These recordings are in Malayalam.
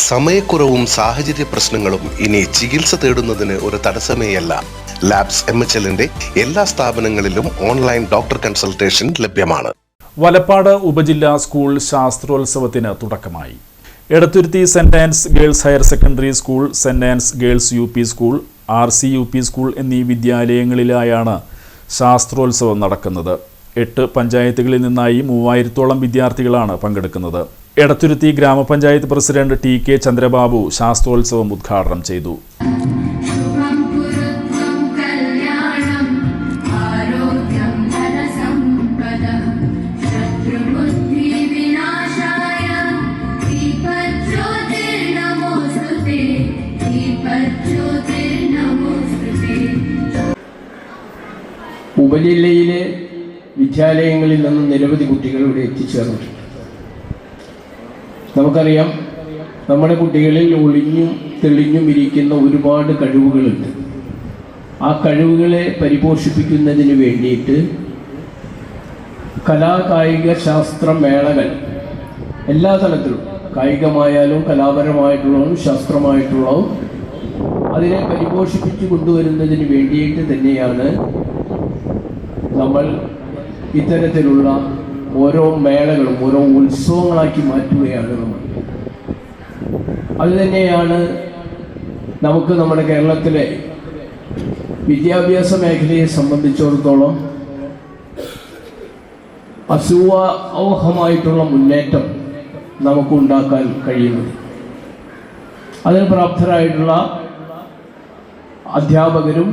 സമയക്കുറവും സാഹചര്യ പ്രശ്നങ്ങളും ഇനി ചികിത്സ തേടുന്നതിന് ഒരു തടസ്സമേയല്ല. ലാബ്സ് MHLന്റെ എല്ലാ സ്ഥാപനങ്ങളിലും ഓൺലൈൻ ഡോക്ടർ കൺസൾട്ടേഷൻ ലഭ്യമാണ്. വലപ്പാട് ഉപജില്ലാ സ്കൂൾ ശാസ്ത്രോത്സവത്തിന് തുടക്കമായി. Edathuruthi Saint Ann's girls higher secondary school, Saint Ann's girls UP school, RC UP school എന്നീ വിദ്യാലയങ്ങളിലായാണ് ശാസ്ത്രോത്സവം നടക്കുന്നത്. 8 പഞ്ചായത്തുകളിൽ നിന്നായി 3000-ഓളം വിദ്യാർത്ഥികളാണ് പങ്കെടുക്കുന്നത്. എടത്തുരുത്തി ഗ്രാമപഞ്ചായത്ത് പ്രസിഡന്റ് TK ചന്ദ്രബാബു ശാസ്ത്രോത്സവം ഉദ്ഘാടനം ചെയ്തു. ഉപജില്ലയിലെ വിദ്യാലയങ്ങളിൽ നിന്ന് നിരവധി കുട്ടികൾ ഇവിടെ എത്തിച്ചേർന്നിട്ടുണ്ട്. നമുക്കറിയാം, നമ്മുടെ കുട്ടികളിൽ ഒളിഞ്ഞും തെളിഞ്ഞും ഇരിക്കുന്ന ഒരുപാട് കഴിവുകളുണ്ട്. ആ കഴിവുകളെ പരിപോഷിപ്പിക്കുന്നതിന് വേണ്ടിയിട്ട് കായിക ശാസ്ത്ര മേളകൾ എല്ലാ തലത്തിലും, കായികമായാലും കലാപരമായിട്ടുള്ളതും ശാസ്ത്രമായിട്ടുള്ളതും അതിനെ പരിപോഷിപ്പിച്ചു കൊണ്ടുവരുന്നതിന് വേണ്ടിയിട്ട് തന്നെയാണ് നമ്മൾ ഇത്തരത്തിലുള്ള ഓരോ മേളകളും ഓരോ ഉത്സവങ്ങളാക്കി മാറ്റുകയാണ് നമ്മൾ. അതുതന്നെയാണ് നമുക്ക് നമ്മുടെ കേരളത്തിലെ വിദ്യാഭ്യാസ മേഖലയെ സംബന്ധിച്ചിടത്തോളം അസൂയാവഹമായിട്ടുള്ള മുന്നേറ്റം നമുക്കുണ്ടാക്കാൻ കഴിയുന്നത്. അതിന് പ്രാപ്തരായിട്ടുള്ള അധ്യാപകരും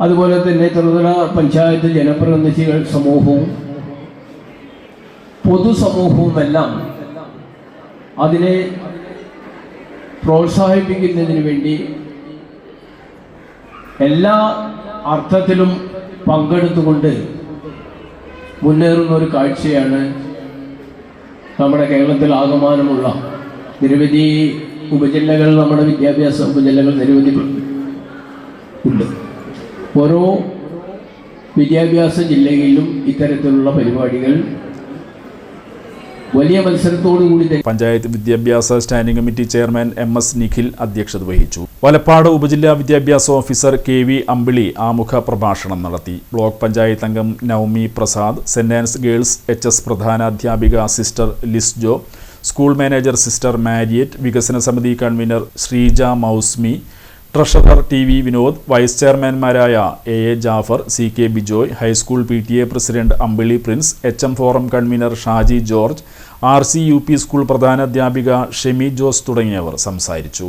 അതുപോലെ തന്നെ ത്രിതല പഞ്ചായത്ത് ജനപ്രതിനിധികൾ സമൂഹവും പൊതുസമൂഹവുമെല്ലാം അതിനെ പ്രോത്സാഹിപ്പിക്കുന്നതിന് വേണ്ടി എല്ലാ അർത്ഥത്തിലും പങ്കെടുത്തുകൊണ്ട് മുന്നേറുന്ന ഒരു കാഴ്ചയാണ് നമ്മുടെ കേരളത്തിൽ ആകമാനമുള്ള നിരവധി ഉപജില്ലകൾ. നമ്മുടെ വിദ്യാഭ്യാസ ഉപജില്ലകൾ നിരവധി ഉണ്ട്. ഓരോ വിദ്യാഭ്യാസ ജില്ലകളിലും ഇത്തരത്തിലുള്ള പരിപാടികൾ വലിയ മത്സരത്തോടുകൂടി. പഞ്ചായത്ത് വിദ്യാഭ്യാസ standing committee chairman MS Nikhil അധ്യക്ഷത വഹിച്ചു. വലപ്പാട് ഉപജില്ലാ വിദ്യാഭ്യാസ ഓഫീസർ KV അമ്പിളി ആമുഖ പ്രഭാഷണം നടത്തി. ബ്ലോക്ക് പഞ്ചായത്ത് അംഗം നവമി പ്രസാദ്, സെന്റ് ആൻസ് ഗേൾസ് HS പ്രധാനാധ്യാപിക sister Lisjo, school manager sister Mariet, വികസന സമിതി convener Sreeja Mausmi, treasurer TV Vinod, vice ചെയർമാൻമാരായ AA Jafar, CK Bijoy, high school PTA president Ambili Prince, HM forum convener Shaji George, RC UP school പ്രധാനാധ്യാപിക ഷെമി ജോസ് തുടങ്ങിയവർ സംസാരിച്ചു.